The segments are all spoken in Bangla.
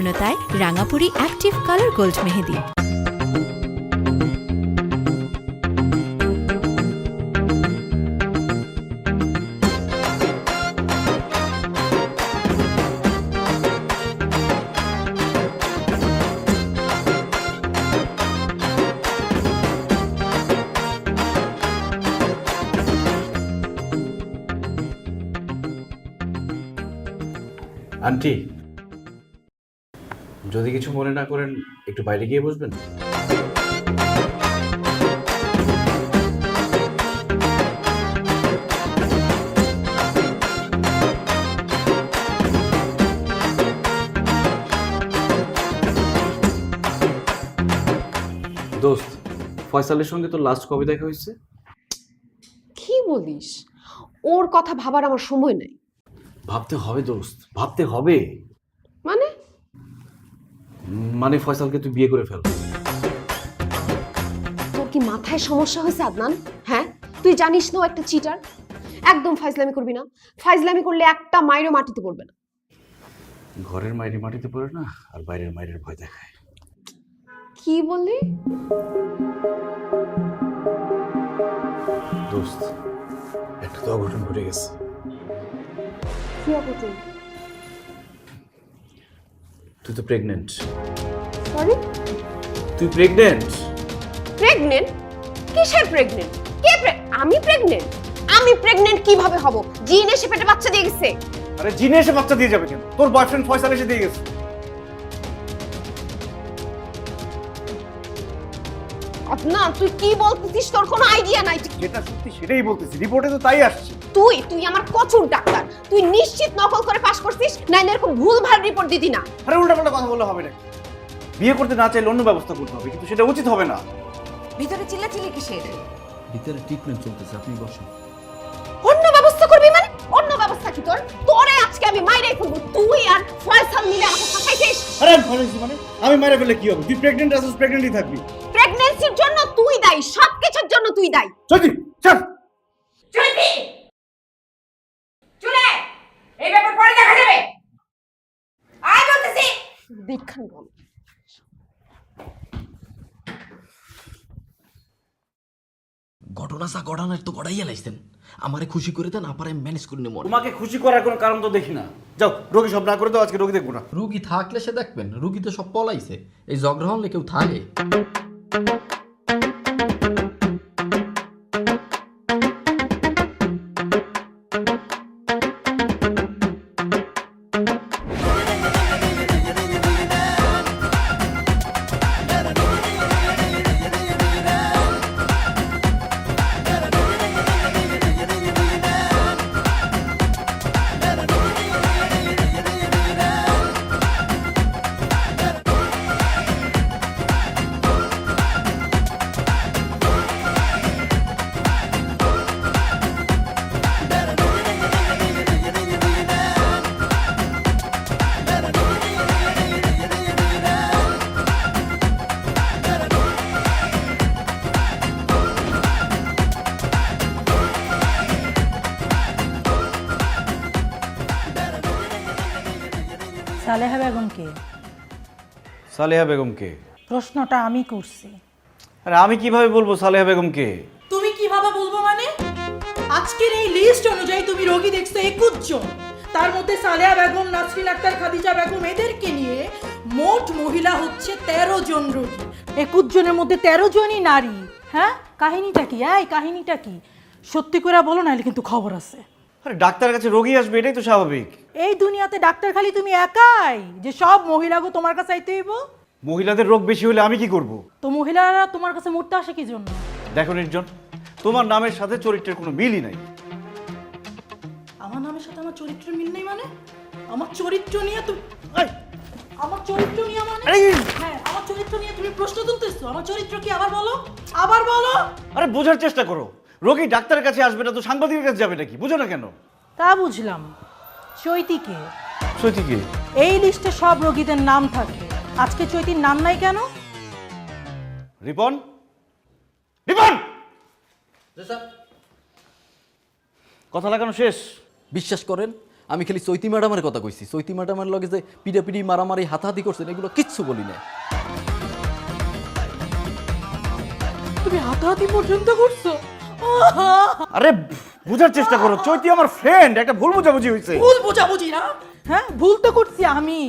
পরিচ্ছন্নতায় রাঙাপুরি অ্যাক্টিভ কালার গোল্ড মেহেদি। আন্টি, যদি কিছু মনে না করেন একটু বাইরে গিয়ে বসবেন। দোস্ত, ফয়সালের সঙ্গে তো লাস্ট কবে দেখা হয়েছে? কি বলিস? ওর কথা ভাবার আমার সময় নেই। ভাবতে হবে দোস্ত, ভাবতে হবে। মানে ফয়সালকে তুই বিয়ে করে ফেল। তোর কি মাথায় সমস্যা হয়েছে আদনান? হ্যাঁ, তুই জানিস না ও একটা চিটার। একদম ফাইজলামি করবি না। ফাইজলামি করলে একটা মাইরও মাটিতে পড়বে না। ঘরের মাইরে মাটিতে পড়ে না, আর বাইরের মাইরের ভয় দেখায়। কি বললি? দোস্ত, একটা তো অঘটন ঘটে গেছে। কি অঘটন? তুই তো প্রেগনেন্ট। সরি? তুই প্রেগনেন্ট? প্রেগনেন্ট? কিসের প্রেগনেন্ট? আমি প্রেগনেন্ট? আমি প্রেগনেন্ট কিভাবে হব? জিন এসে পেটে বাচ্চা দিয়ে গেছে। আরে জিনে এসে বাচ্চা দিয়ে যাবে কেন? তোর বয়ফ্রেন্ড ফয়সাল এসে দিয়ে গেছে। না, তুই কি বলতেছিস? তোর কোনো আইডিয়া নাই। যেটা সত্যি সেটাই বলতেছি, রিপোর্টে তো তাই আসছে। তুই আমার কচুর ডাক্তার। তুই নিশ্চিত নকল করে পাস করছিস, নাইলে এরকম ভুলভাল রিপোর্ট দিতি না। আরে উল্টাপাল্টা কথা বললে হবে না। বিয়ে করতে না চাইলে অন্য ব্যবস্থা করতে হবে, কিন্তু সেটা উচিত হবে না। ভিতরে চিল্লাচিল্লি কিসের? ভিতরে ট্রিটমেন্ট চলতেছে, আপনি বসুন। অন্য ব্যবস্থা করবি মানে? অন্য ব্যবস্থা কি তোর? তোরে আজকে আমি মাইরাই ফেলবো। তুই আর ফয়সাল মিলে আমাকে ফাঁসাইছিস। আরে আমি ফাঁসাইছি মানে? আমি মেরে ফেলে কি হবে? তুই প্রেগনেন্ট আছিস, প্রেগনেন্টই থাকবি। প্রেগন্যান্সির জন্য তুই দায়ী, সবকিছুর জন্য তুই দায়ী। চলছি, চল। চলবি চলে, এই ব্যাপার পরে দেখা যাবে। আয় বলতেছি। দেখান বল। ঘটনার তো গড়াইয়া লাইছেন। আমারে খুশি করে দেন, আপারে ম্যানেজ করে নেব। তোমাকে খুশি করার কোনো কারণ তো দেখি না। যাও, রোগী সব না করে দাও, আজকে রোগী দেখবো না। রুগী থাকলে সে দেখবেন, রুগী তো সব পলাইছে। এই জগ্রহণ হলে কেউ থাকে? সালেহা বেগমকে? সালেহা বেগমকে? প্রশ্নটা আমি করছি। আরে আমি কিভাবে বলবো সালেহা বেগমকে? তুমি কিভাবে বলবো মানে? আজকের এই লিস্ট অনুযায়ী তুমি রোগী দেখছো 21 জন। তার মধ্যে সালেহা বেগম, নাসরিন আক্তার, খাদিজা বেগম এদেরকে নিয়ে মোট মহিলা হচ্ছে 13 জন রোগী। 21 জনের মধ্যে 13 জনই নারী। হ্যাঁ, কাহিনীটা কি? কাহিনীটা কি? সত্যি করে বলো, নাহলে কিন্তু খবর আছে। আরে ডাক্তারের কাছে রোগী আসবে, এটাই তো স্বাভাবিক। এই দুনিয়াতে ডাক্তার খালি তুমি একাই যে সব মহিলাগো তোমার কাছে আইতে হইব? মহিলাদের রোগ বেশি হলে আমি কি করব? তো মহিলারা তোমার কাছে মরতে আসে কি জন্য? দেখো নির্জন, তোমার নামের সাথে চরিত্রের কোনো মিলই নাই। আমার নামের সাথে আমার চরিত্রের মিল নেই মানে? আমার চরিত্র নিয়ে তুমি আমার চরিত্র নিয়ে মানে? হ্যাঁ, আমার চরিত্র নিয়ে তুমি প্রশ্ন তুলতেছো? আমার চরিত্র কি? আবার বলো, আবার বলো। আরে বোঝার চেষ্টা করো। রোগী ডাক্তারের কাছে আসবে না তো সাংবাদিকের কাছে যাবে নাকি? বুঝো না কেন? তা বুঝলাম। চৈতিকে? সত্যি? এই লিস্টে সব রোগীদের নাম থাকে, আজকে চৈতির নাম নাই কেন? রিপন, রিপন, কথা লাগানো শেষ? বিশ্বাস করেন, আমি খালি চৈতি ম্যাডামের কথা কইছি। চৈতি ম্যাডামের লগে যে পিড়াপিড়ি মারামারি হাতাহাতি করছেন এগুলো কিচ্ছু বলি না। তুমি হাতাহাতি পর্যন্ত করছো? আরে বুঝার চেষ্টা করো, চৈতি আমার ফ্রেন্ড, একটা ভুল বোঝাবুঝি হয়েছে। ভুল বোঝাবুঝি না? হ্যাঁ, ভুল তো করছি আমি,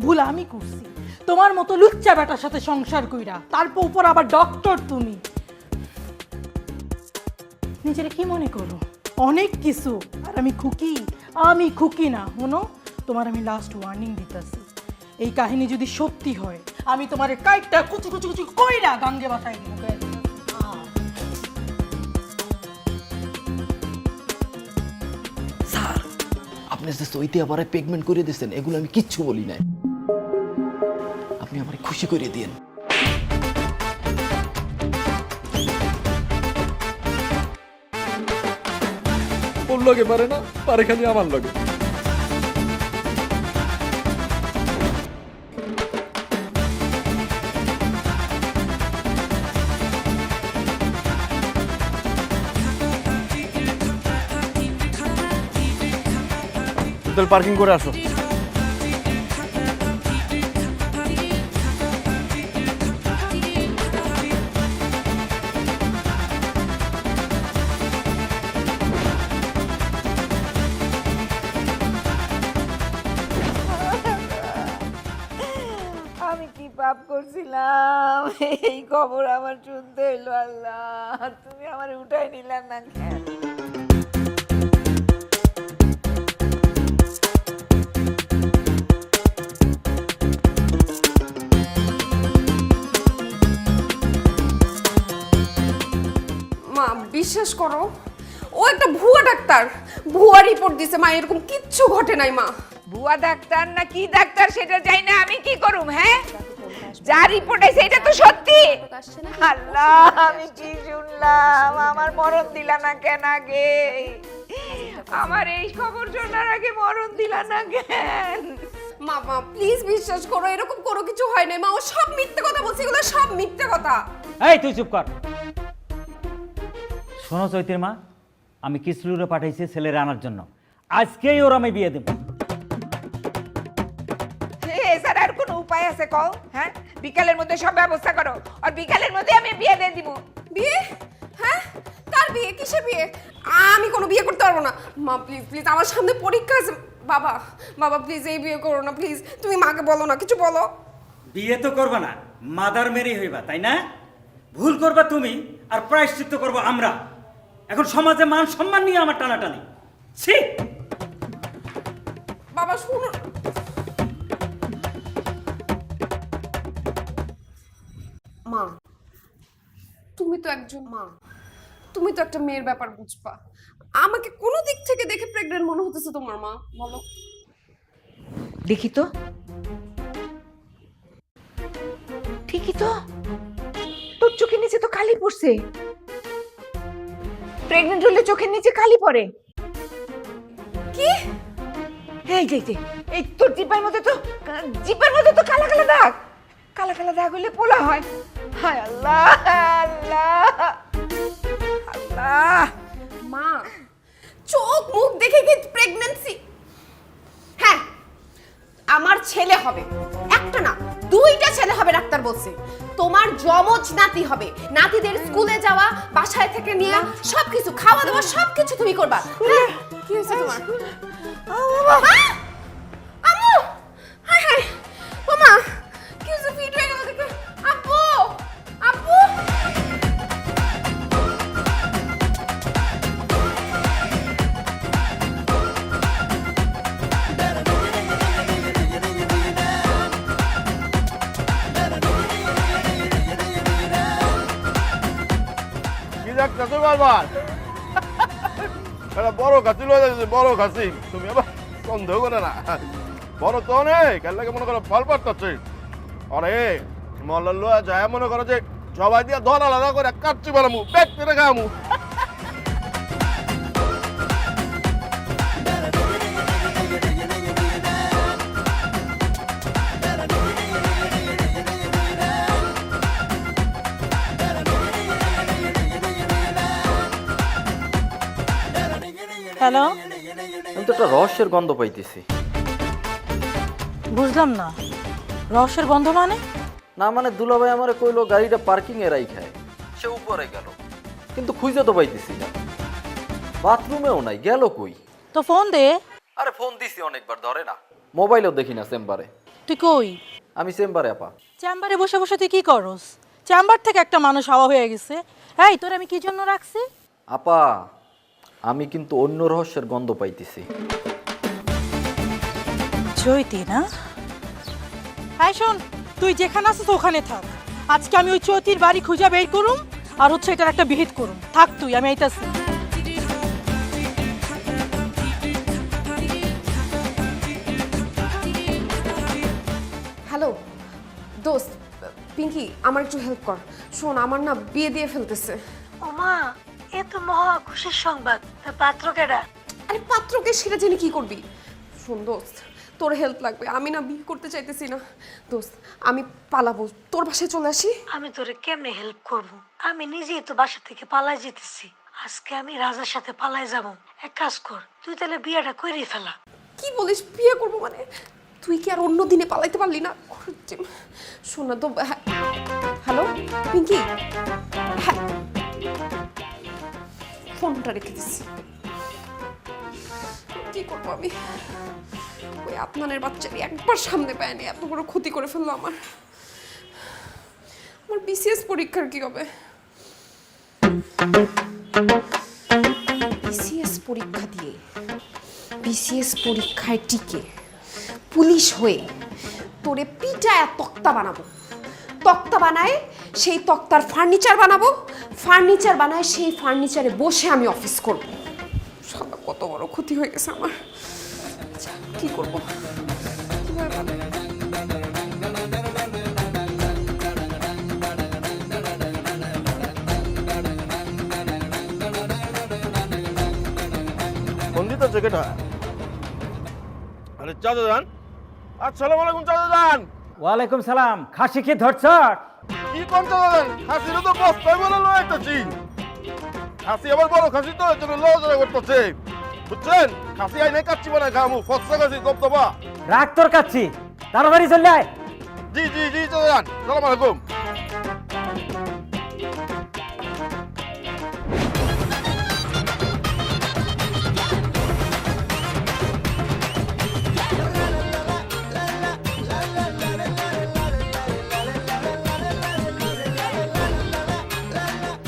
ভুল আমি করছি। তোমার মতো লুচ্চা বেটার সাথে সংসার কইরা, তারপর উপর আবার ডক্টর তুমি। নিজেরা কি মনে করো? অনেক কিছু। আর আমি খুকি না। শোনো, তোমার আমি লাস্ট ওয়ার্নিং দিতেছি, এই কাহিনী যদি সত্যি হয় আমি তোমার কাইটটা কুচি কুচি কুচি কইরা গাঙ্গে বাসায় দিব। স্যার, আপনি যে চৈতি আবার পেগমেন্ট করে দিয়েছেন এগুলো আমি কিচ্ছু বলি নাই। আপনি আমারে খুশি করে দিয়েন। ওর লগে পারে না, পারে খালি আমার লগে। তাহলে পার্কিং করে আসো। আমি কি পাপ করছিলাম এই খবর আমার শুনতে এলো? আল্লাহ, তুমি আমার উঠাই নিলে না কেন? মা বিশ্বাস করো, ও একটা ভুয়া ডাক্তার, ভুয়া রিপোর্ট দিছে মা, এরকম কিচ্ছু ঘটে নাই মা। ভুয়া ডাক্তার না কি ডাক্তার সেটা জানি না, আমি কি করুম? হ্যাঁ, যা রিপোর্ট আছে এটা তো সত্যি। আল্লাহ, আমি কি শুনলাম? আমার মরণ দিলা না কেন আগে? আমার এই খবর শোনার আগে মরণ দিলা না কেন? মা প্লিজ বিশ্বাস করো, এরকম কোনো কিছু হয় নাই মা, ও সব মিথ্যে কথা বলছে, এগুলো সব মিথ্যে কথা। এই তুই চুপ কর। শোনো চৈতির মা, আমি কিসলুরে পাঠাইছি ছেলের আনার জন্য, আজকেই ওর আমি বিয়ে দেব। এছাড়া আর কোনো উপায় আছে কও? হ্যাঁ, বিকালের মধ্যে সব ব্যবস্থা করো, আর বিকালের মধ্যে আমি বিয়ে দিয়ে দিব। বিয়ে? হ্যাঁ, কার বিয়ে? কিসের বিয়ে? আমি কোনো বিয়ে করতে পারবো না মা, প্লিজ প্লিজ, আমার সামনে পরীক্ষা আছে। বাবা প্লিজ এই বিয়ে করো না, প্লিজ তুমি মাকে বলো না, কিছু বলো। বিয়ে তো করবা না, মাদার মেরি হইবা, তাই না? ভুল করবা তুমি আর প্রায়শ্চিত্ত করবো আমরা। এখন সমাজে মান সম্মান নিয়ে আমার টানাটানি। ছি! বাবা শুনো, মা তুমি তো একজন মা, তুমি তো একটা মেয়ের ব্যাপার বুঝবা। আমাকে কোনো দিক থেকে দেখে প্রেগন্যান্ট মনে হতেছে তোমার মা, বলো। দেখি তো, ঠিকই তো, তোর চোখের নিচে তো কালি পড়ছে। প্রেগন্যান্ট হলে চোখের নিচে কালি পড়ে? কি? এই যে এই তোর জিপার মধ্যে তো কালা কালা দাগ, কালা কালা দাগ হলে পোলা হয়। হায় আল্লাহ, আল্লাহ, আল্লাহ। মা চোখ মুখ দেখে কি প্রেগন্যান্সি? হ্যাঁ, আমার ছেলে হবে, একটা না দুইটা ছেলে হবে, ডাক্তার বলছে। তোমার যমজ নাতি হবে, নাতিদের স্কুলে যাওয়া, বাসায় থেকে নিয়ে সবকিছু, খাওয়া দাওয়া সবকিছু তুমি করবা। হ্যাঁ, কি হয়েছে তোমার? আম্মু, হাই হাই, মামা কি হয়েছে? ফিট হয়ে গেল দেখে। আব্বু, আব্বু, দেখতেছো বারবার একটা বড় খাসি লয়ে যাচ্ছে, বড় খাসি। তুমি আবার সন্দেহ করে না, বড় তো অনেক, এর লাগে মনে করো ফল পাড়তেছে। আরে মল্লার লোয়া যায় মনে করো যে সবাই দিয়ে ধর আলাদা করে কাটছি বানামু, ব্যক্তি রেখে আমু। হ্যালো আমি তো একটা রহস্যের গন্ধ পাইতেছি। বুঝলাম না, রহস্যের গন্ধ মানে? না মানে দুলাভাই আমারে কইলো গাড়িটা পার্কিং এ রাইখায়, সে উপরে গেল, কিন্তু খুঁজে তো পাইতেছি না। বাথরুমেও নাই, গেল কই? তো ফোন দে। আরে ফোন দিছি অনেকবার, ধরে না। মোবাইলেও দেখি না চেম্বারে। তুই কই? আমি চেম্বারে আপা। চেম্বারে বসে বসে তুই কি করস? চেম্বার থেকে একটা মানুষ হাওয়া হয়ে গেছে। এই তোর আমি কি জন্য রাখছি? আপা আমি কিন্তু অন্য রহস্যের গন্ধ পাইতেছি। চৈতি না? হ্যাঁ শোন, তুই যেখানে আছিস ওখানে থাক। আজকে আমি ওই চৈতির বাড়ি খুঁজে বের করুম, আর হচ্ছে এটার একটা বিহিত করুম। থাক তুই, আমি আইতাছি। হ্যালো দোস্ত, পিঙ্কি আমার একটু হেল্প কর। শোন, আমার না বিয়ে দিয়ে ফেলতেছে। ওমা, এ তো মহা খুশির সংবাদ। তা পাত্র কেডা? আরে পাত্রকে সেটা জেনে কি করবি? শোন দোস্ত, তোর হেল্প লাগবে। আমি না বিয়ে করতে চাইতেছি না দোস্ত, আমি পালাবো। তোর বাসায় চলে আসি। আমি তোরে কেমনে হেল্প করব? আমি নিজেই তো বাসা থেকে পালাই যেতেছি। আজকে আমি রাজার সাথে পালাই যাব। এক কাজ কর, তুই তাহলে বিয়েটা করেই ফেলা। কি বলিস? বিয়ে করবো মানে? তুই কি আর অন্য দিনে পালাইতে পারলি না? শোন না তো। হ্যালো পিঙ্কি, হ্যাঁ ফোনটা রেখে দিচ্ছি। কি করবো আমি? ওই আপনাদের বাচ্চারই একবার সামনে পায়নি, এত বড় ক্ষতি করে ফেললো আমার। আমার বিসিএস পরীক্ষার কি হবে? বিসিএস পরীক্ষা দিয়ে, বিসিএস পরীক্ষায় টিকে পুলিশ হয়ে তোরে পিটায় তক্তা বানাবো। তক্তা বানায় সেই তক্তার ফার্নিচার বানাবো। ফার্নিচার বানায় সেই ফার্নিচারে বসে আমি অফিস করব। সালা কত বড় ক্ষতি হয়ে গেছে আমার। আচ্ছা, কি করবো? কিভাবে বানাবো? বন্দিত জেকেটা। আরে চাচা যান, আসসালামু আলাইকুম চাচা যান। ওয়ালাইকুম সালাম। খাসি কি ধরছ? কি কোন চাচা যান? খাসিরও তো বস্তায় বলে লয়ে আইতাছি। খাসি আবার বড় খাসি তো এর জন্য লড়াচড়া করতেছে, বুঝছেন? খাসি আইনে কাচ্চি বানায় খামু, ফসা খাসি দবদবা। রাগ তোর কাচ্ছি, তাড়াতাড়ি চলে আয়। জি জি জি চাচা যান, সালাম আলাইকুম।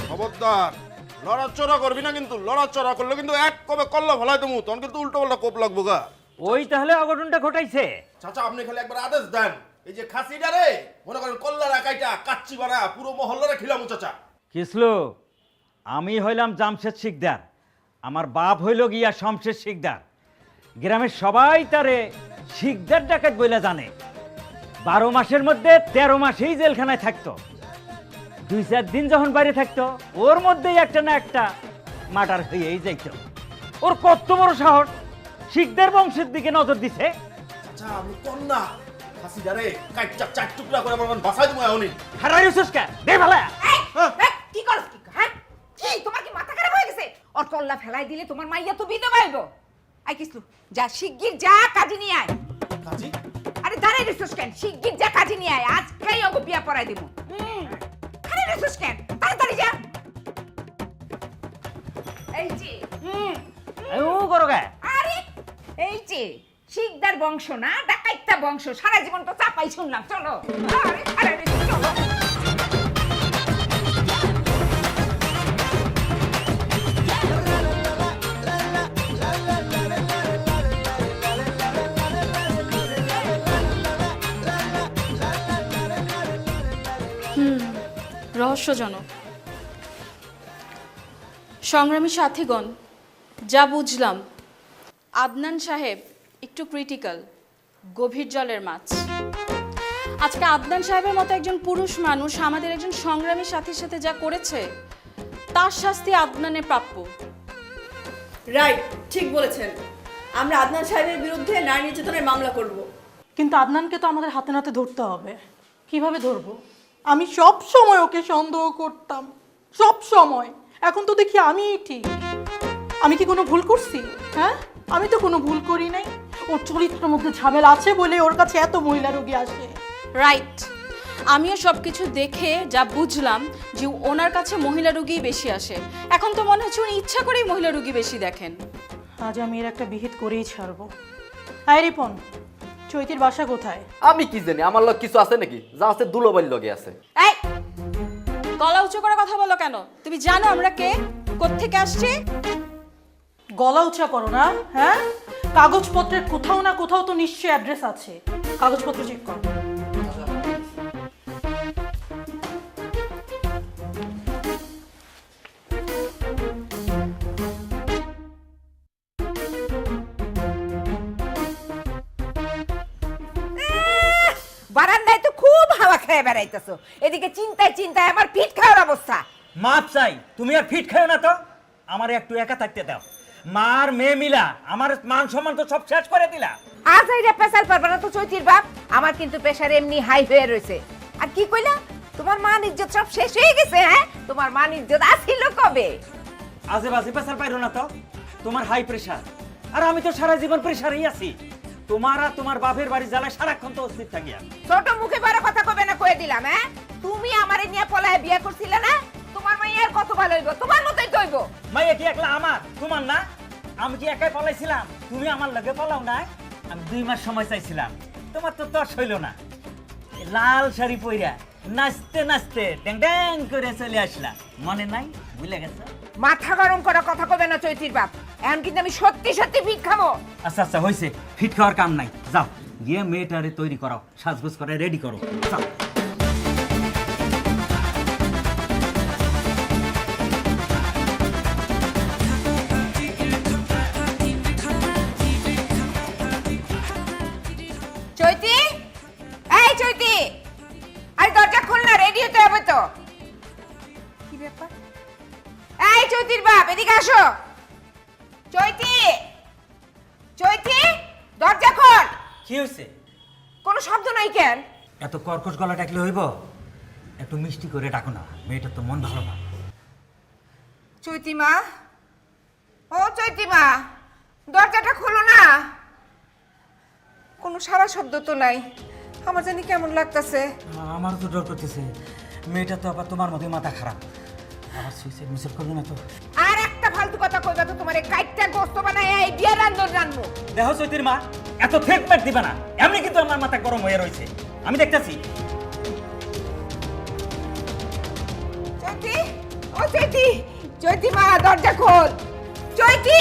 খবরদার লড়াচড়া করবি না, কিন্তু লড়াচড়া করলে কিন্তু এক কবে কল্লা ফেলাই দেবো, তখন কিন্তু উল্টো পাল্টা কোপ লাগবো গা। ওই তাহলে অঘটনটা ঘটাইছে। চাচা আপনি খালি একবার আদেশ দেন, এই যে খাসিটা রে মনে করেন কল্লা রাখাইটা কাচ্চি বানা পুরো মহল্লারে খিলামু চাচা। কিসলো, আমি হইলাম জামশেদ শিকদার, আমার বাপ হইল গিয়া শমশেদ শিকদার। গ্রামের সবাই তারে শিকদার ডাকাত বইলা জানে। 12 মাসের মধ্যে 13 মাসেই জেলখানায় থাকতো। 2-4 দিন যখন বাইরে থাকতো, ওর মধ্যেই একটা না একটা মার্ডার হয়েই যাইত। ওর কত বড় সাহস, শিকদার বংশের দিকে নজর দিছে। চাচা আমি কোন না খাসিটা রে কাইটা চার টুকরা করে আমার বাসায় দেবো এখনই। হারাই উসুসকা দে ভালা। কি করছ কি? হ্যাঁ কি তোমার কি মাথা খারাপ হয়ে গেছে? ওর কল্লা ফেলাই দিলে তোমার মাইয়া তো বিধবা হইব। আই কিসলু, যা শিগগির যা কাজে নিয়ে আয়। কাজী? আরে দাঁড়াই রেছিস কেন? শিগগির যা কাজে নিয়ে আয়, আজকেই ওকে বিয়া পড়াই দেব। আরে রেছিস কেন? তাড়াতাড়ি যা। এই যে ও করো গে। আরে এই যে শিকদার বংশ না, ডাকাইতা বংশ, সারা জীবন তো চাপাই শুনলাম। চলো আরে আরে চলো। রহস্যজনক। সংগ্রামী সাথীগণ, যা বুঝলাম আদনান সাহেব একটু ক্রিটিক্যাল, গভীর জলের মাছ। আজকে আদনান সাহেবের মতো একজন পুরুষ মানুষ আমাদের একজন সংগ্রামী সাথীর সাথে যা করেছে, তার শাস্তি আদনানের প্রাপ্য। রাইট, ঠিক বলেছেন। আমরা আদনান সাহেবের বিরুদ্ধে নারী নির্যাতনের মামলা করব। কিন্তু আদনানকে তো আমাদের হাতে নাতে ধরতে হবে। কিভাবে ধরবো? আমি সব সময় ওকে সন্দেহ করতাম, সব সময়। এখন তো দেখি আমিই ঠিক। আমি কি কোনো ভুল করছি? হ্যাঁ? আমি তো কোনো ভুল করি নাই। ওর চরিত্রের মধ্যে ঝামেলা আছে বলে ওর কাছে এত মহিলা রোগী আসে। রাইট, আমিও সব কিছু দেখে যা বুঝলাম যে ওনার কাছে মহিলা রোগীই বেশি আসে। এখন তো মনে হচ্ছে উনি ইচ্ছা করেই মহিলা রোগী বেশি দেখেন। আজ আমি এর একটা বিহিত করেই ছাড়বো। আয় রিপন, চৈতির বাসা কোথায়? আমি কি জানি, আমার লগ কিছু আছে নাকি? যা আছে দুলাভাইয়ের লগে আছে। এই, গলা উঁচু করে কথা বলো কেন? তুমি জানো আমরা কে, কোত্থেকে আসছি? গলা উঁচা করো না, হ্যাঁ? কাগজপত্রের কোথাও না কোথাও তো নিশ্চয়ই অ্যাড্রেস আছে। কাগজপত্র চেক করো। বারান্দায় তো খুব হাওয়া খেয়ে বেড়াইতেছো, এদিকে চিন্তায় চিন্তায় আমার পিঠ খাওয়ার অবস্থা। মাপ চাই, তুমি আর ফিট খাও না তো, আমার একটু একা থাকতে দাও। মার মেয়ে মিলা আমার মান সম্মান তো সব শেষ করে দিলা। আজ এইটা পেশাল পারবে না তো চৈতির বাপ, আমার কিন্তু প্রেশার এমনি হাই হয়ে রয়েছে। আর কি কইলা, তোমার মান ইজ্জত সব শেষ হয়ে গেছে? হ্যাঁ, তোমার মান ইজ্জত আসিল কবে? আজে বাজে প্রেসার পাইরো না তো, তোমার হাই প্রেসার, আর আমি তো সারা জীবন প্রেসারেই আছি। তোমার আর তোমার বাপের বাড়ি জ্বালায় সারাক্ষণ তো অস্থির থাকি আমি। ছোট মুখে বড় কথা কবে না কয়ে দিলাম। হ্যাঁ, তুমি আমারে নিয়ে পলায় বিয়ে করছিলে না? তোমার মাইয়ার কত ভালো হইব, তোমার মতই তো হইব। মাইয়া কি একলা আমার, তোমার না? আমি কি একাই পলাইছিলাম? তুমি আমার লগে পলাও না। আমি 2 মাস সময় চাইছিলাম, তোমার তো তর্স হইল না। লাল শাড়ি পইরা নাচতে নাচতে ড্যাং ড্যাং করে চলে আসলাম, মনে নাই? ভুলে গেছো? মাথা গরম করা কথা কবে না চৈতির বাপ, এখন কিন্তু আমি সত্যি সত্যি পিঠ খাবো। আচ্ছা আচ্ছা হয়েছে, ফিট খাওয়ার কাম নাই, যাও গিয়ে মেয়েটারে তৈরি করো, সাজগোজ করে রেডি করো, যাও। চৈতি, এই চৈতি, আরে দরজা খোল না, রেডি হতে হবে তো। কি ব্যাপার? এই চৈতির বাপ, এদিকে আসো। চৈতি, চৈতি, দরজা খোল। কি হয়েছে? কোনো শব্দ নাই কেন? এত কর্কশ গলা ডাকলে হইব? একটু মিষ্টি করে ডাকো না, মেয়েটার তো মন ভালো না। চৈতি মা, ও চৈতি মা, দরজাটা খোলো না। কোনো সারা শব্দ তো নাই, আমার জানি কেমন লাগতেছে। আমারও তো ডর করতেছে, মেয়েটা তো আবার তোমার মতোই মাথা খারাপ, আবার সুইসাইড মিসাইড করবে না তো? আর একটা ফালতু কথা কইবা তো তোমারে কাইটটা গোস্ত বানায় এই বিয়ে রান্ধন রান্ধবো। দেখো চৈতির মা, এত ফেক মেট দিবা না, এমনি কিন্তু আমার মাথা গরম হয়ে রয়েছে, আমি দেখতেছি। চৈতি, ও চৈতি, চৈতি মা দরজা খোল। চৈতি,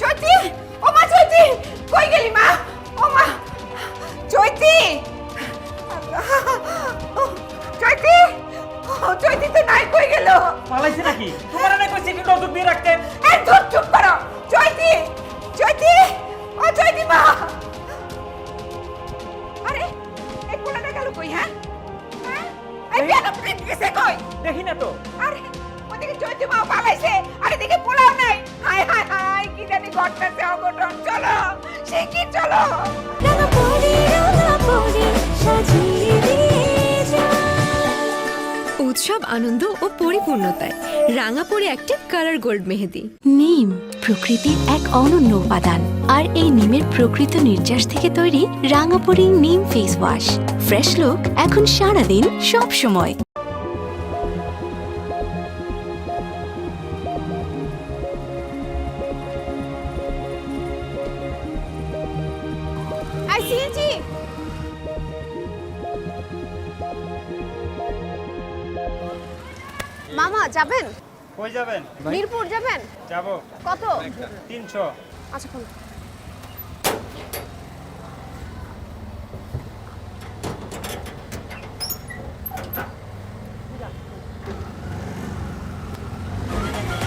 চৈতি, ও মা চৈতি, কই গেলি মা? ও মা চৈতি, চৈতি, ও চৈতি তো নাই, কই গেল? পালাইছে নাকি? তোমার না কইছি একটু নজর দিয়ে রাখতে। এই ধুর, চুপ করো। চৈতি, চৈতি, ও চৈতি মা। আরে এই কোলাটা গেল কই? হ্যাঁ, হ্যাঁ, এই বিয়াটা প্রিন্ট গেছে কই? দেখি না তো। আরে ওদিকে চৈতি মা পালাইছে, আর এদিকে পোলাও নাই। হায় হায় হায়, কি জানি ঘটনাতে অঘটন। চলো শিগগির চলো। উৎসব আনন্দ ও পরিপূর্ণতায় রাঙাপরি অ্যাক্টিভ কালার গোল্ড মেহেদি। নিম প্রকৃতির এক অনন্য উপাদান, আর এই নিমের প্রকৃত নির্যাস থেকে তৈরি রাঙাপরি নিম ফেস ওয়াশ। ফ্রেশ লুক এখন সারাদিন সব সময়। I CNG. মামা যাবেন? কই যাবেন? মিরপুর যাবেন? যাব। কত? 300। আচ্ছা কোন?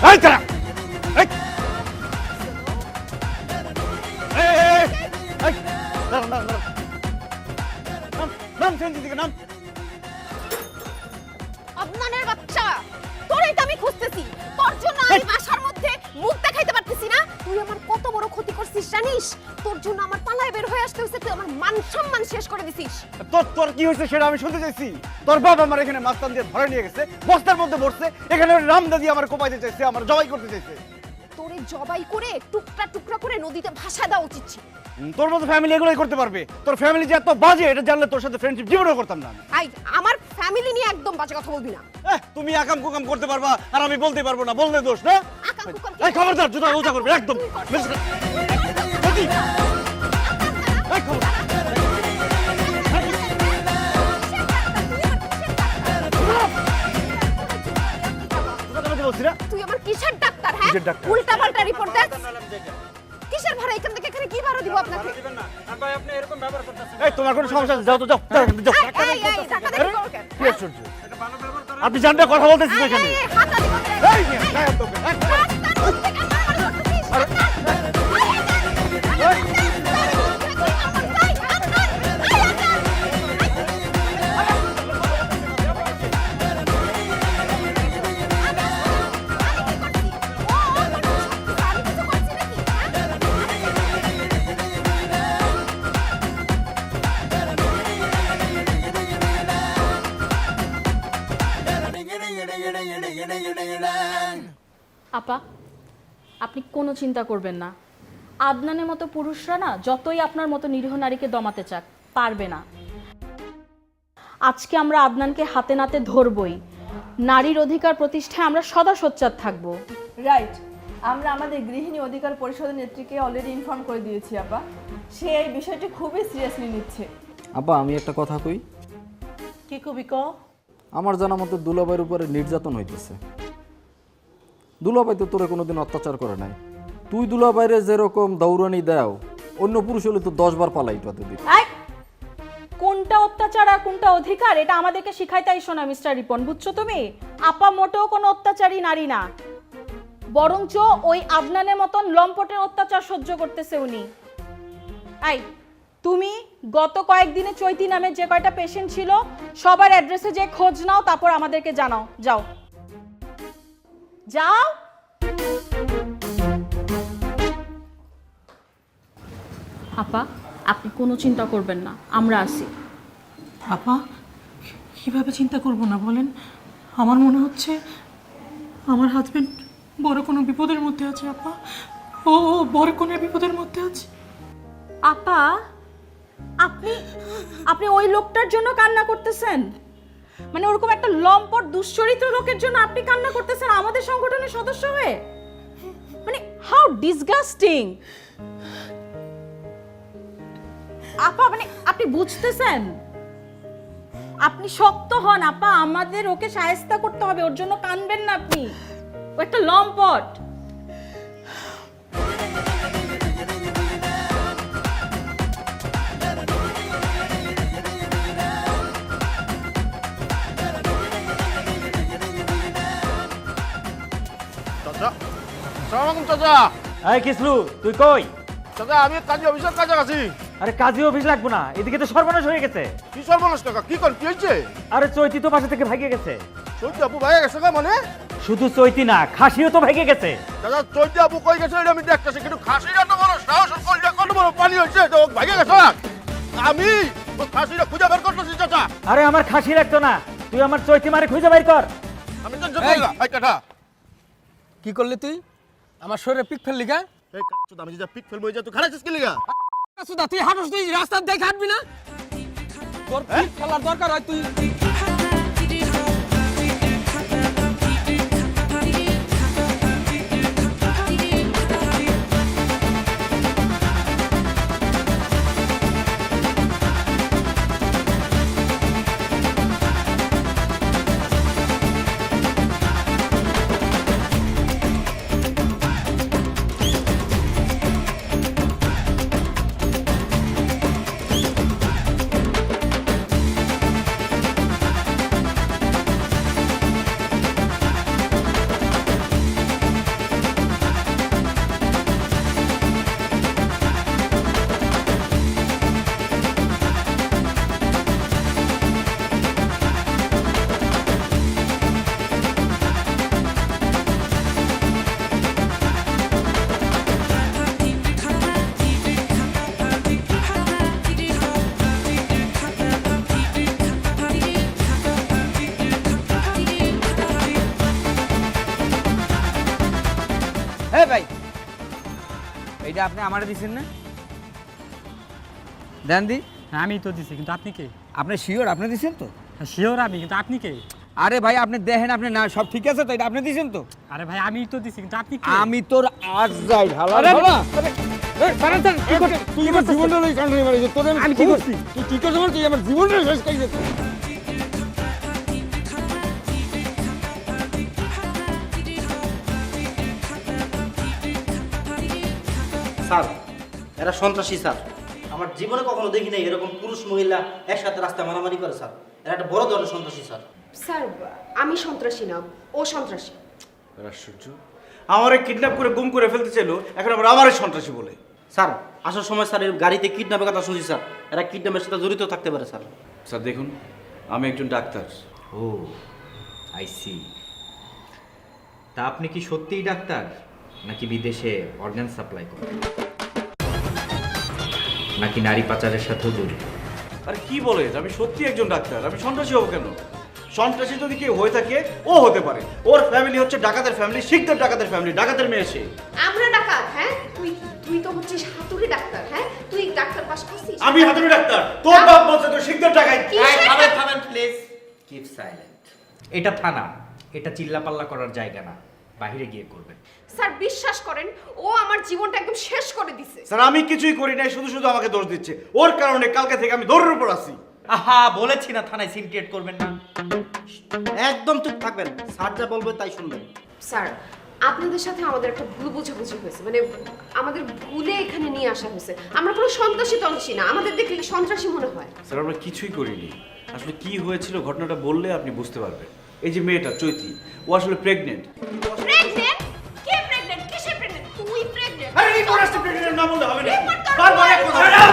এই তারা এই এই এই নাম নাম নাম নাম সেন্টি দিকে নাম। আপনার বাচ্চা, তোরই তো আমি খুঁজতেছি। তোর জন্য আমি বাসার মধ্যে মুখ দেখাইতে পারতেছি না। তুই আমার কত বড় ক্ষতি করছিস জানিস? তোর জন্য আমার পালায় বের হয়ে আসতে হয়েছে, তুই আমার মান সম্মান শেষ করে দিছিস। তোর কি হয়েছে সেটা আমি শুনতে চাইছি। তোর বাবা আমার এখানে মাস্তান দিয়ে ধরে নিয়ে গেছে, বস্তার মধ্যে ভরছে, এখানে রামদাদি আমার কোপাইতে চাইছে, আমার জবাই করতে চাইছে। তোরে জবাই করে টুকরা টুকরা করে নদীতে ভাসা দেওয়া উচিত ছিল। তোর মতো ফ্যামিলি এগুলোই করতে পারবে? তোর ফ্যামিলি যে এত বাজে এটা জানলে তোর সাথে ফ্রেন্ডশিপ জীবনও করতাম না। আই আমার ফ্যামিলি নিয়ে একদম বাজে কথা বলবি না। তুমি আকাম কুকাম করতে পারবা আর আমি বলতে পারবো না, বললে দোষ না? আকাম কুকাম এই খবরদার, জুতা উঁচা করবে একদম। এই খবর তুই আমার কিসের ডাক্তার? হ্যাঁ, কিসের ডাক্তার? উল্টা পাল্টা রিপোর্ট দেখ। কিসের ভাড়া? এখান থেকে এখানে কি ভাড়া দিব আপনাকে? এই তোমার কোনো সমস্যা আছে? যাও তো যাও। এই টাকা দেখি করো কেন? কি আশ্চর্য, আপনি জানতে কথা বলতেছেন এখানে? এই হাতা দিব। এই মিয়া, গায়ে তো আপা, আপনি কোনো চিন্তা করবেন না। আদনানের মতো পুরুষরা না যতই আপনার মতো নিরীহ নারীকে দমাতে চাক, পারবে না। আজকে আমরা আদনানকে হাতে নাতে ধরবই। নারীর অধিকার প্রতিষ্ঠায় আমরা সদা সোচ্চার থাকব। রাইট, আমরা আমাদের গৃহিণী অধিকার পরিষদের নেত্রীকে অলরেডি ইনফর্ম করে দিয়েছি আপা। সে এই বিষয়টি খুবই সিরিয়াসলি নিচ্ছে। আপা আমি একটা কথা কই। কি কবি ক? আমার জানা মতে দুলাভাইয়ের উপরে নির্যাতন হইতেছে। দুলাভাই তো তোরে কোনোদিন অত্যাচার করে নাই। তুই দুলাভাইরে যেরকম দৌড়ানি দাও, অন্য পুরুষ হলে তো 10 বার পালাইতো দিবি। কোনটা অত্যাচার আর কোনটা অধিকার এটা আমাদেরকে শিখাইতে আইসো না মিস্টার রিপন, বুঝছো তুমি? আপা মোটেও কোনো অত্যাচারী নারী না, বরঞ্চ ওই আদনানের মতন লম্পটের অত্যাচার সহ্য করতেছে উনি। আই তুমি গত কয়েকদিনে চৈতি নামে যে কয়টা পেশেন্ট ছিল সবার অ্যাড্রেসে যে খোঁজ নাও, তারপর আমাদেরকে জানাও। যাও যাও। আপা আপনি কোনো চিন্তা করবেন না, আমরা আছি। আপা কিভাবে চিন্তা করব না বলেন? আমার মনে হচ্ছে আমার হাজবেন্ড বড় কোনো বিপদের মধ্যে আছে আপা। ও বড় কোনো বিপদের মধ্যে আছে। আপা আপনি আপনি ওই লোকটার জন্য কান্না করতেছেন? মানে ওরকম একটা লম্পট দুশ্চরিত্র লোকের জন্য আপনি কান্না করতেছেন আমাদের সংগঠনের সদস্য হয়ে? মানে হাউ ডিসগাস্টিং। আপা মানে আপনি বুঝতেছেন? আপনি শক্ত হন আপা, আমাদের ওকে শায়েস্তা করতে হবে, ওর জন্য কাঁদবেন না আপনি। ও একটা লম্পট। চাচা, আসসালামু আলাইকুম চাচা। এই কিসলু তুই কই? চাচা আমি কাজী অফিসের কাছাকাছি। আরে কাজী অফিস লাগবো না, এদিকে তো সর্বনাশ হয়ে গেছে। কি সর্বনাশ কাকা, কি কর, কি হয়েছে? আরে চৈতি তো বাসা থেকে ভাগে গেছে। চৈতি আপু ভাই গেছে গা? মানে শুধু চৈতি না, খাসিও তো ভাগে গেছে। দাদা চৈতি আপু কই গেছে এটা আমি দেখতেছি, কিন্তু খাসিটা তো বড় সাহস, কলটা কত বড় পানি হয়েছে তো ভাগে গেছে। আমি ও খাসিটা খুঁজে বের করতেছি চাচা। আরে আমার খাসি লাগতো না, তুই আমার চৈতি মারে খুঁজে বের কর। আমি তো জেলা এই কাটা কি করলি তুই? আমার শরীরে পিক ফেললি গা? এই কাটা আমি যে পিক ফেলবো, এই যে তুই খারাইছিস কি লিগা? সুদা তুই হাঁটস, তুই রাস্তা দেখে হাঁটবি না? তোর পিক ফেলার দরকার হয় তুই। ভাই এইটা আপনি আমারে দিছেন না? দেন দি। আমি তো দিছি, কিন্তু আপনি কে? আপনি শিওর আপনি দিছেন তো? শিওর আমি, কিন্তু আপনি কে? আরে ভাই আপনি দেখেন, আপনি না সব ঠিক আছে তো? এটা আপনি দিছেন তো? আরে ভাই আমি তো দিছি, কিন্তু আপনি কে? আমি তোর আজ যাই হালা বাবা। কি করছিস? তুই আমার জীবনটা লই কান্ডারি মারিস। তোর আমি কি করছি? তুই কি করছিস? তুই আমার জীবনটা শেষ করে দিছিস। স্যার এরা সন্ত্রাসী স্যার। আমার জীবনে কখনো দেখি নাই এরকম পুরুষ মহিলা একসাথে রাস্তায় মারামারি করে স্যার। এরা একটা বড় ধরনের সন্ত্রাসী স্যার। স্যার আমি সন্ত্রাসী না, ও সন্ত্রাসী। আশ্চর্য, আমারে কিডন্যাপ করে গুম করে ফেলতে চাইলো, এখন আবার আমারই সন্ত্রাসী বলে। স্যার আসার সময় স্যার এর গাড়িতে কিডন্যাপের কথা শুনছি স্যার। এরা কিডন্যাপের সাথে জড়িত থাকতে পারে স্যার। স্যার দেখুন, আমি একজন ডাক্তার। O I C. তা আপনি কি সত্যিই ডাক্তার, নাকি বিদেশে অর্গান সাপ্লাই করেন, নাকি নারী পাচারের সাথেও জড়িত? আর কি বলে, আমি সত্যি একজন ডাক্তার। আমি সন্ত্রাসী হবো কেন? সন্ত্রাসী যদি কেউ হয়ে থাকে ও হতে পারে। ওর ফ্যামিলি হচ্ছে ডাকাতের ফ্যামিলি, শিখদের ডাকাতের ফ্যামিলি, ডাকাতের মেয়ে সে। আমরা ডাকাত? হ্যাঁ, তুই তো হচ্ছিস হাতুড়ি ডাক্তার। হ্যাঁ, তুই ডাক্তার পাস করছিস? আমি হাতুড়ি ডাক্তার? তোর বাপ বলছে তো শিখদের ডাকাত। থামেন প্লিজ, কিপ সাইলেন্ট। এটা থানা, এটা চিল্লাপাল্লা করার জায়গা না, বাইরে গিয়ে করবেন। স্যার বিশ্বাস করেন, ও আমার জীবনটা একদম শেষ করে দিছে। স্যার আমি কিছুই করি নাই, শুধু শুধু আমাকে দোষ দিচ্ছে। ওর কারণে কালকে থেকে আমি দৌড়ের উপর আছি। আহা বলেছি না থানায় সিন ক্রিয়েট করবেন না। একদম চুপ থাকবেন, স্যার যা বলবে তাই শুনবেন। স্যার আপনাদের সাথে আমাদের একটা ভুল বোঝাবুঝি হয়েছে, মানে আমাদের ভুলে এখানে নিয়ে আসা হয়েছে। আমরা কোনো সন্ত্রাসী টন্ত্রাসী না, আমাদের দেখলে সন্ত্রাসী মনে হয়। স্যার আমরা কিছুই করিনি। আসলে কি হয়েছিল ঘটনাটা বললে আপনি বুঝতে পারবেন। এই যে মেয়েটা চৈতি, ও আসলে প্রেগনেন্ট। প্রেগনেন্ট? কে প্রেগনেন্ট? কিসে প্রেগনেন্ট? তুই প্রেগনেন্ট? আরে রিপোর্ট আসছে, প্রেগনেন্ট না বললে হবে না। বারবার এক কথা না।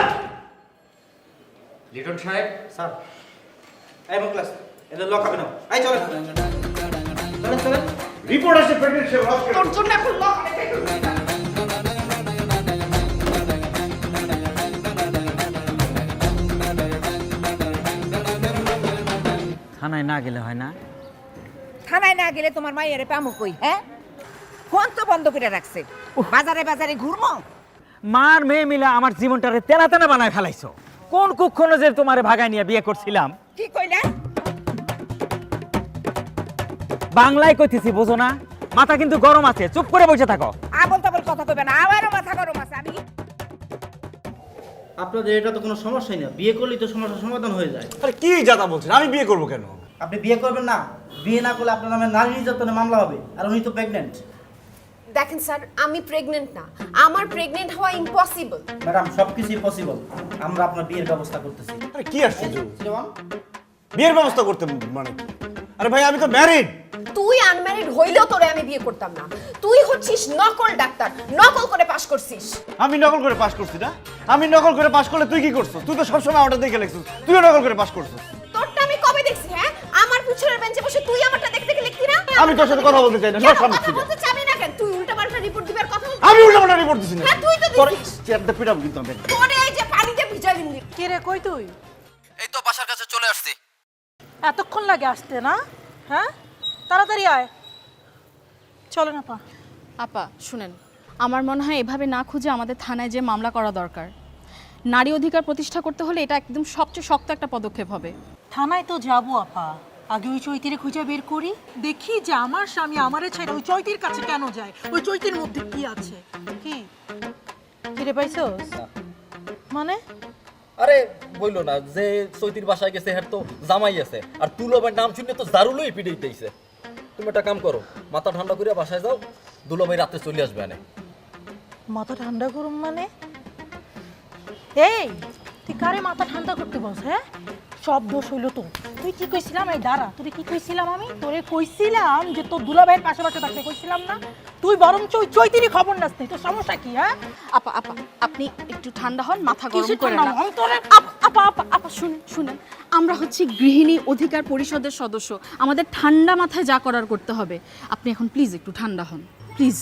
লিটন সাহেব। স্যার এই মুখলাস এটা লক হবে না। এই চলেন চলেন চলেন। রিপোর্ট আসছে প্রেগনেন্ট, সে হসপিটাল। তোর জন্য এখন লক। থানায় না গেলে হয় না? থানায় না গেলে তোমার মাইয়ারে পামু কই? হ্যাঁ, ফোন তো বন্ধ করে রাখছে। বাজারে বাজারে ঘুরমো। মার মেয়ে মিলে আমার জীবনটারে তেনা তেনা বানায় ফেলাইছো। কোন কুক্ষণে যে তোমারে ভাগায় নিয়ে বিয়ে করছিলাম। কি কইলা? বাংলায় কইতেছি, বোঝো না? মাথা কিন্তু গরম আছে, চুপ করে বসে থাকো। আবল তাবল কথা কইবে না, আমারও মাথা গরম আছে। আমি আপনাদের এটা তো কোনো সমস্যাই না, বিয়ে করলেই তো সমস্যার সমাধান হয়ে যায়। আরে কি জাতা বলছেন? আমি বিয়ে করব কেন? আপনি বিয়ে করবেন না? বিয়ে না করলে আপনার নামে নারী নির্যাতনের মামলা হবে, আর উনি তো প্রেগনেন্ট। দেখেন স্যার, আমি প্রেগনেন্ট না, আমার প্রেগনেন্ট হওয়া ইম্পসিবল। ম্যাডাম সবকিছুই পসিবল, আমরা আপনার বিয়ের ব্যবস্থা করতেছি। আরে কি আশ্চর্য, বিয়ের ব্যবস্থা করতে মানে? আরে ভাই আমি তো ম্যারিড। তুই আনম্যারিড হইলেও তোরে আমি বিয়ে করতাম না। তুই হচ্ছিস নকল ডাক্তার, নকল করে পাস করছিস। আমি নকল করে পাস করছি না? আমি নকল করে পাস করলে তুই কি করছিস? তুই তো সবসময় আমারটা দেখে লিখছিস, তুইও নকল করে পাস করছিস। তোরটা আমি কবে দেখছি? হ্যাঁ, আমার পিছনের বেঞ্চে বসে তুই আমারটা দেখতে গেলে লিখতি না? আমি তোর সাথে কথা বলতে চাই না, সব সামনে কথা বলতে চাবি না কেন? তুই উল্টাপাল্টা রিপোর্ট দিবার কথা বলছিস। আমি উল্টাপাল্টা রিপোর্ট দিছি না। হ্যাঁ, তুই তো দিছিস। চেয়ারটা পিটাবো কিন্তু আমি। তোরে এই যে পানিতে ভিজা দিলি। কে রে, কই তুই? এই তো বাসার কাছে চলে আসছি। এতক্ষণ লাগে আসতে না? হ্যাঁ, তাড়াতাড়ি আয়। চলো না পা। আপা শুনেন, আমার মনে হয় এভাবে না খুঁজে আমাদের থানায় যে মামলা করা দরকার। নারী অধিকার প্রতিষ্ঠা করতে হলে এটা একদম সবচেয়ে শক্ত একটা পদক্ষেপ হবে। থানায় তো যাবো আপা, আগে ওই চৈতিরে খুঁজে বের করি, দেখি যে আমার স্বামী আমারে ছেড়ে ওই চৈতির কাছে কেন যায়, ওই চৈতির মধ্যে কি আছে। কি কিরে পাইছস? মানে আরে বইলো না যে চৈতির বাসায় গেছে, হ্যাঁ তো জামাই আছে, আর তুলবের নাম শুনে তো জারুলই পিটাইতেইছে। তুমি একটা কাম করো, মাথা ঠান্ডা করে বাসায় যাও, দুলাভাই রাতে চলে আসবে। আনে মাথা ঠান্ডা করুম মানে? এই তুই কারে মাথা ঠান্ডা করতে বস? হ্যাঁ, সব দোষ হইল তো। তুই কি কইছিলাম? এই দাঁড়া, তোরে কি কইছিলাম আমি? তোরে কইছিলাম যে তোর দুলাভাইয়ের পাশে পাশে থাকতে কইছিলাম না? তুই বরং চৈতিরই খবর নাস নাই। তোর সমস্যা কি? হ্যাঁ আপা আপা আপনি একটু ঠান্ডা হন, মাথা গরম কিসের করেন ঠান্ডা? না। আপা আপা আপা শুনেন শুনেন, আমরা হচ্ছে গৃহিণী অধিকার পরিষদের সদস্য, আমাদের ঠান্ডা মাথায় যা করার করতে হবে। আপনি এখন প্লিজ একটু ঠান্ডা হন, প্লিজ।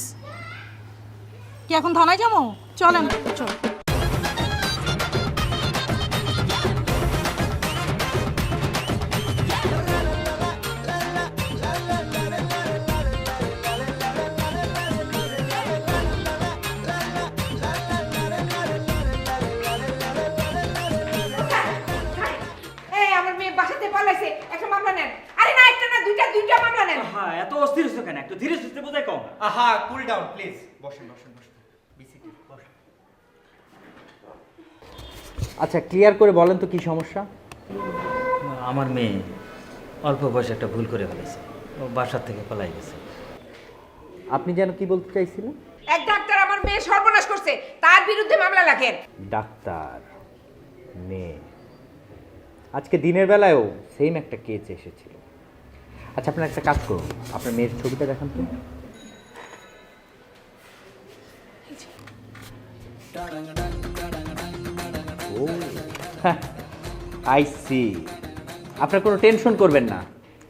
কি এখন থানায় যাবো? চলেন। চল। হয়েছো কেন? একটু ধীরে সুস্থে বোঝাই কম। আহা, কুল ডাউন প্লিজ। বসেন বসেন বসেন। বিসিটি বসেন। আচ্ছা, ক্লিয়ার করে বলেন তো কি সমস্যা? আমার মেয়ে অল্প বয়সে একটা ভুল করে ফেলেছে, ও বাসার থেকে পলাই গেছে। আপনি যেন কি বলতে চাইছিলেন? এক ডাক্তার আমার মেয়ে সর্বনাশ করছে, তার বিরুদ্ধে মামলা লাগেন। ডাক্তার, মেয়ে, আজকে দিনের বেলায়ও সেম একটা কেস এসেছিল। আচ্ছা, আপনার একটা কাজ করুন, আপনার মেয়ের ছবিটা দেখান তো। ও আই সি। আপনার কোনো টেনশন করবেন না,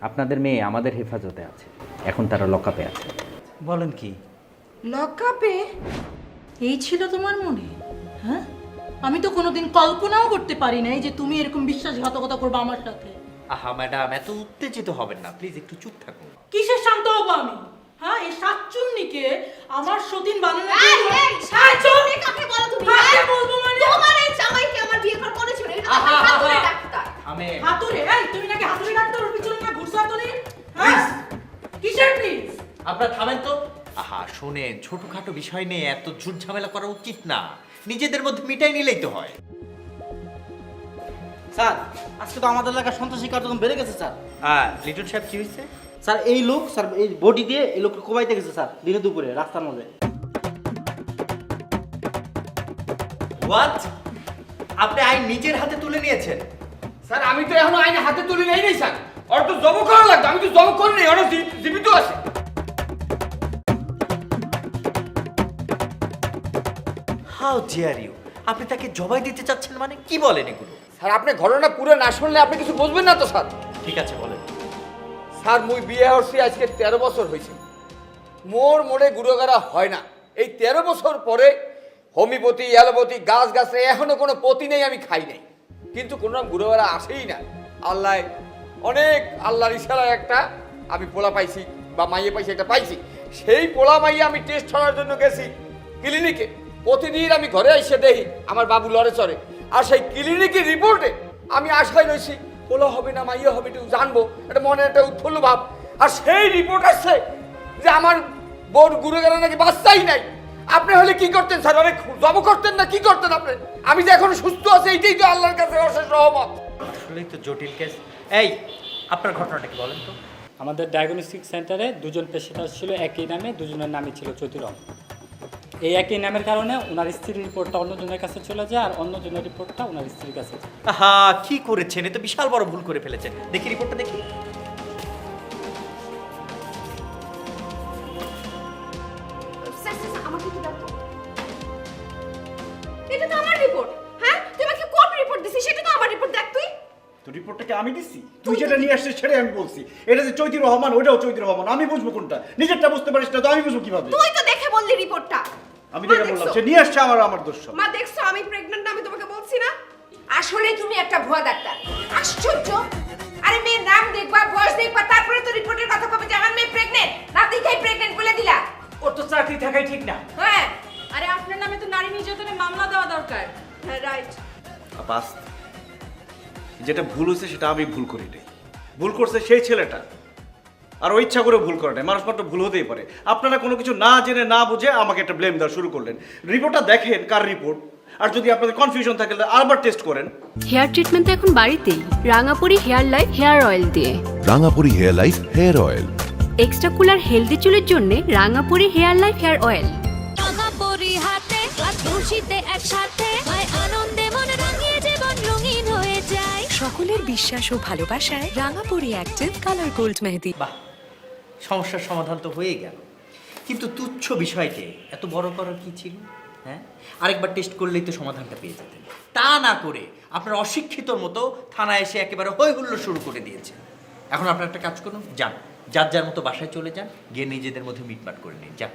আপনাদের মেয়ে আমাদের হেফাজতে আছে, এখন তারা লকআপে আছে। বলেন কি? লকআপে? এই ছিল তোমার মনে? হ্যাঁ, আমি তো কোনোদিন কল্পনাও করতে পারি নাই যে তুমি এরকম বিশ্বাসঘাতকতা করবে আমার সাথে। আহা ম্যাডাম, এত উত্তেজিত হবেন না প্লিজ, একটু চুপ থাকুন। কিসের শান্ত হবো আমি? হ্যাঁ, এই শাকচুন্নিকে আমার সতীন বানানোর এই, জন্য- এই, শাকচুন্নি কাকে বলো তুমি? কাকে বলবো মানে? তোমার এই জামাইকে আমার বিয়ে করার মনে ছিল, এটা তো আমার হাতুড়ে ডাক্তার। আমি হাতুড়ে? এই, তুমি নাকি হাতুড়ে ডাক্তার, ওর পিছনে না ঘুরছো হাতুড়ি? হ্যাঁ, কিসের প্লিজ? আপনারা থামেন তো। আহা শোনেন, ছোটখাটো বিষয় নিয়ে এত ঝুট ঝামেলা করা উচিত না, নিজেদের মধ্যে মিটাই নিলেই তো হয়। স্যার, আজকে তো আমাদের এলাকার সন্ত্রাসী কার্যক্রম বেড়ে গেছে স্যার। লিটন সাহেব কি হয়েছে? স্যার, এই লোক স্যার এই বডি দিয়ে এই লোককে কোবাইতে গেছে স্যার, দিনে দুপুরে রাস্তার মধ্যে। হোয়াট? আপনি আইন নিজের হাতে তুলে নিয়েছেন? স্যার, আমি তো এখনো আইনে হাতে তুলে নেই নাই স্যার। ওর তো জব করা লাগবে, আমি তো জব করি নাই, ওরা জীবিত আছে। How dare you! আপনি তাকে জবাই দিতে চাচ্ছেন মানে? কি বলেন এগুলো? স্যার, আপনি ঘটনা পুরো না শুনলে আপনি কিছু বুঝবেন না তো স্যার। ঠিক আছে, বলেন। স্যার, মুই বিয়ে হচ্ছি আজকে 13 বছর হয়েছে। মোর মনে গুড়োগাড়া হয় না। এই 13 বছর পরে হোমিওপ্যাথি, অ্যালোপ্যাথি, গাছ গাছে এখনো কোনো পতি নেই, আমি খাই নাই, কিন্তু কোনো রকম গুড়োগাড়া আসেই না। আল্লাহ অনেক, আল্লাহর ইশারায় একটা আমি পোলা পাইছি বা মাইয়ে পাইছি, একটা পাইছি। সেই পোলা মাইয়ে আমি টেস্ট করার জন্য গেছি ক্লিনিকে। প্রতিদিন আমি ঘরে এসে দেখি আমার বাবু লড়ে চড়ে, আর সেই ক্লিনিকের রিপোর্টে আমি আশায় রয়েছি পোলা হবে না মাইয়া হবে, একটু জানবো, এটা মনে একটা উৎফুল্ল ভাব। আর সেই রিপোর্ট আসছে যে আমার বোন গুরু গেলে নাকি বাচ্চাই নাই। আপনি হলে কি করতেন স্যার? অনেক জব করতেন না কি করতেন আপনি? আমি যে এখন সুস্থ আছি এইটাই তো আল্লাহর কাছে অশেষ রহমত। আসলেই তো জটিল কেস। এই, আপনার ঘটনাটা কি বলেন তো? আমাদের ডায়াগনস্টিক সেন্টারে দুজন পেশেন্ট ছিল, একই নামে, দুজনের নামই ছিল চতুরম। এই একই নামের কারণে ওনার স্ত্রীর রিপোর্টটা অন্যজনের কাছে চলে যায়, আর অন্যজনের রিপোর্টটা ওনার স্ত্রীর কাছে যায়। আহা, কি করেছেন? এ তো বিশাল বড় ভুল করে ফেলেছেন। দেখি রিপোর্টটা দেখি। স্যার, স্যার, স্যার, আমাকে একটু দেখো। এটা তো আমার রিপোর্ট। হ্যাঁ, তুই আমাকে কোন রিপোর্ট দিছিস? সেটা তো আমার রিপোর্ট, দেখ তুই। তো রিপোর্টটাকে আমি দিচ্ছি? তুই যেটা নিয়ে আসছিস সেটাই আমি বলছি। এটা যে চৈতি রহমান, ওইটাও চৈতি রহমান। আমি বুঝবো কোনটা? নিজেরটা বুঝতে পারিস না তো আমি বুঝবো কিভাবে? তুই তো দেখে বললি রিপোর্টটা। আমি দেখে বললাম সে নিয়ে আসছে, আমার দোষ সব। মা দেখছো আমি প্রেগন্যান্ট, আমি তোমাকে বলছি না? আসলে তুমি একটা ভুয়া ডাক্তার। আশ্চর্য! আরে মেয়ের নাম দেখবা, বয়স দেখবা, তারপরে তো রিপোর্টের কথা কবে যে আমার মেয়ে প্রেগনেন্ট, না দেখাই প্রেগনেন্ট বলে দিলা। ওর তো চাকরি থাকাই ঠিক না। হ্যাঁ, আরে আপনার নামে তো নারী নির্যাতনের মামলা দেওয়া দরকার। হ্যাঁ, রাইট। আপাস, যেটা ভুল হয়েছে সেটা আমি ভুল করি নাই। ভুল করছে সেই ছেলেটা, আর ও ইচ্ছা করে ভুল করে নাই। মানুষ মাত্র ভুল হতেই পারে। আপনারা কোনো কিছু না জেনে না বুঝে আমাকে একটা ব্লেম দেওয়া শুরু করলেন। রিপোর্টটা দেখেন কার রিপোর্ট, আর যদি আপনাদের কনফিউশন থাকে তাহলে আবার টেস্ট করেন। হেয়ার ট্রিটমেন্ট তো এখন বাড়িতেই, Rangapuri hair life hair oil দিয়ে। Rangapuri hair life hair oil, extra cooler healthy চুলের জন্য Rangapuri hair life hair oil. Rangapuri হাতে আর খুশিতে একসাথে, আনন্দে মন রাঙিয়ে জীবন রঙিন হয়ে যায়। সকলের বিশ্বাস ও ভালোবাসায় রাঙাপুরি অ্যাক্টিভ কালার গোল্ড মেহেদি। বাহ, সমস্যার সমাধান তো হয়ে গেল, কিন্তু তুচ্ছ বিষয়কে এত বড় করার কি ছিল? হ্যাঁ, আরেকবার টেস্ট করলেই তো সমাধানটা পেয়ে যেতেন। তা না করে আপনার অশিক্ষিতর মতো থানায় এসে একেবারে হই হুল্লোড় শুরু করে দিয়েছেন। এখন আপনার একটা কাজ করুন, যান, যার যার মতো বাসায় চলে যান, গিয়ে নিজেদের মধ্যে মিটমাট করে নিন, যান।